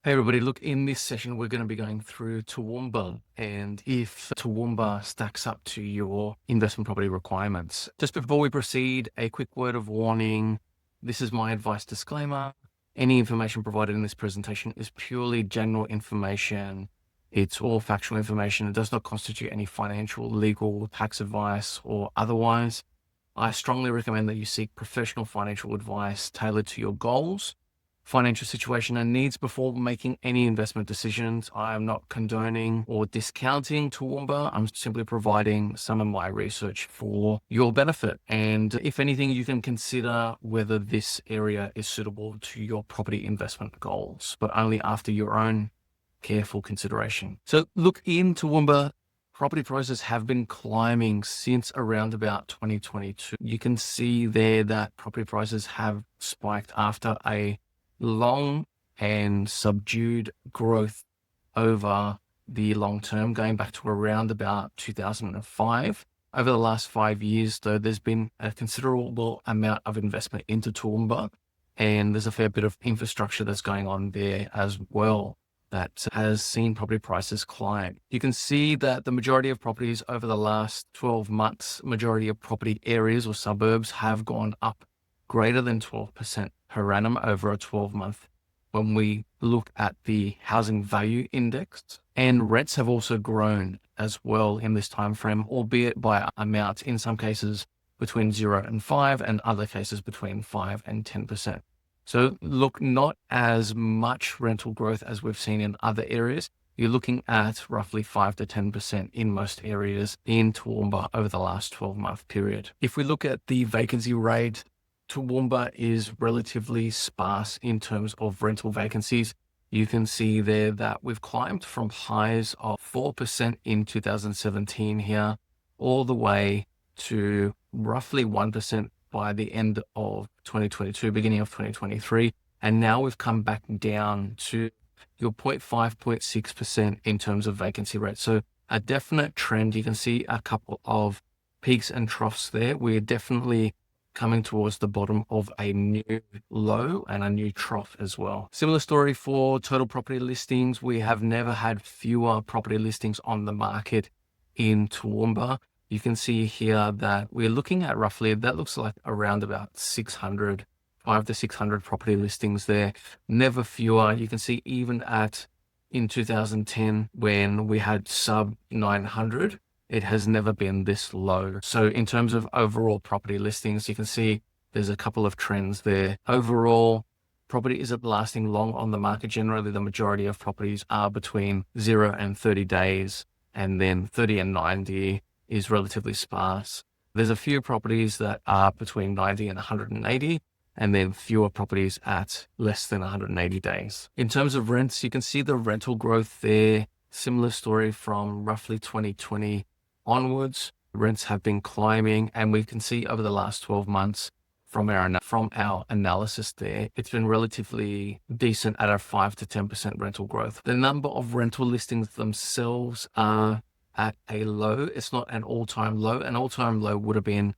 Hey everybody, look, in this session, we're going to be going through Toowoomba and if Toowoomba stacks up to your investment property requirements. Just before we proceed, a quick word of warning. This is my advice disclaimer. Any information provided in this presentation is purely general information. It's all factual information. It does not constitute any financial, legal, tax advice, or otherwise. I strongly recommend that you seek professional financial advice tailored to your goals, financial situation and needs before making any investment decisions. I am not condoning or discounting Toowoomba. I'm simply providing some of my research for your benefit. And if anything, you can consider whether this area is suitable to your property investment goals, but only after your own careful consideration. So look, in Toowoomba, property prices have been climbing since around about 2022. You can see there that property prices have spiked after a long and subdued growth over the long term, going back to around about 2005. Over the last 5 years, though, there's been a considerable amount of investment into Toowoomba, and there's a fair bit of infrastructure that's going on there as well that has seen property prices climb. You can see that the majority of properties over the last 12 months, majority of property areas or suburbs have gone up greater than 12% per annum over a 12-month when we look at the housing value index. And rents have also grown as well in this time frame, albeit by amounts, in some cases between 0 and 5 and other cases between 5 and 10%. So look, not as much rental growth as we've seen in other areas. You're looking at roughly 5 to 10% in most areas in Toowoomba over the last 12-month period. If we look at the vacancy rate, Toowoomba is relatively sparse in terms of rental vacancies. You can see there that we've climbed from highs of 4% in 2017 here, all the way to roughly 1% by the end of 2022, beginning of 2023. And now we've come back down to your 0.5, 0.6% in terms of vacancy rate. So a definite trend. You can see a couple of peaks and troughs there. We're definitely coming towards the bottom of a new low and a new trough as well. Similar story for total property listings. We have never had fewer property listings on the market in Toowoomba. You can see here that we're looking at roughly, that looks like around about 500 to 600 property listings there. Never fewer. You can see even in 2010 when we had sub 900, it has never been this low. So in terms of overall property listings, you can see there's a couple of trends there. Overall, property isn't lasting long on the market. Generally, the majority of properties are between 0 and 30 days, and then 30 and 90 is relatively sparse. There's a few properties that are between 90 and 180, and then fewer properties at less than 180 days. In terms of rents, you can see the rental growth there. Similar story from roughly 2020 onwards. Rents have been climbing, and we can see over the last 12 months from our analysis there, it's been relatively decent at a 5 to 10% rental growth. The number of rental listings themselves are at a low. It's not an all-time low. An all-time low would have been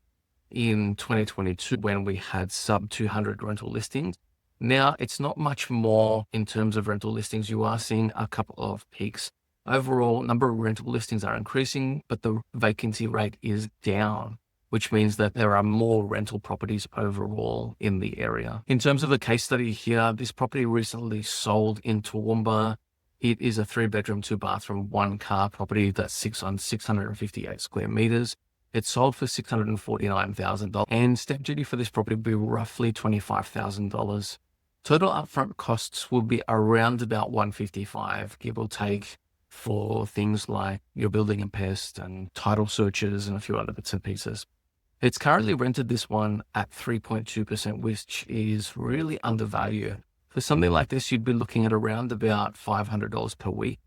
in 2022 when we had sub 200 rental listings. Now it's not much more in terms of rental listings. You are seeing a couple of peaks. Overall, number of rental listings are increasing, but the vacancy rate is down, which means that there are more rental properties overall in the area. In terms of the case study here, this property recently sold in Toowoomba. It is a 3-bedroom, 2-bathroom, 1-car property that sits on 658 square meters. It sold for $649,000, and stamp duty for this property will be roughly $25,000. Total upfront costs will be around about $155, give or take, for things like your building and pest and title searches and a few other bits and pieces. It's currently rented, this one, at 3.2%, which is really undervalued. For something like this, you'd be looking at around about $500 per week,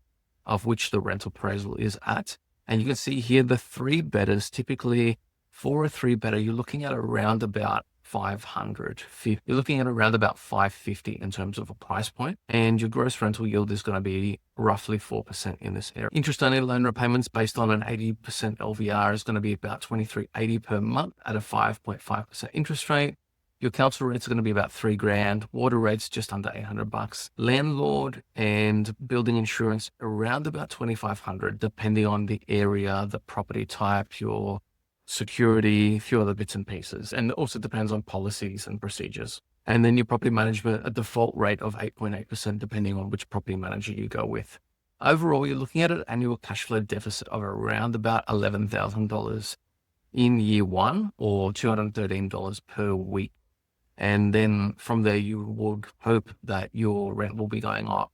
of which the rental appraisal is at. And you can see here the 3-bedders, typically for a 3-bedder, you're looking at around about 500. You're looking at around about 550 in terms of a price point, and your gross rental yield is going to be roughly 4% in this area. Interest-only loan repayments based on an 80% LVR is going to be about $23.80 per month at a 5.5% interest rate. Your council rates are going to be about $3,000. Water rates just under $800. Landlord and building insurance around about $2,500, depending on the area, the property type, your security, a few other bits and pieces. And it also depends on policies and procedures. And then your property management, a default rate of 8.8%, depending on which property manager you go with. Overall, you're looking at an annual cash flow deficit of around about $11,000 in year one, or $213 per week. And then from there, you would hope that your rent will be going up.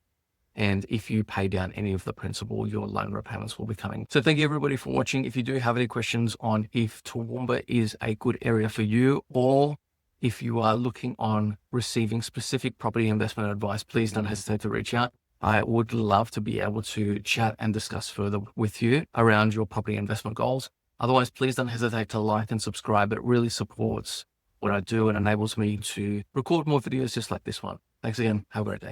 And if you pay down any of the principal, your loan repayments will be coming. So thank you everybody for watching. If you do have any questions on if Toowoomba is a good area for you, or if you are looking on receiving specific property investment advice, please don't hesitate to reach out. I would love to be able to chat and discuss further with you around your property investment goals. Otherwise, please don't hesitate to like and subscribe. It really supports what I do and enables me to record more videos just like this one. Thanks again. Have a great day.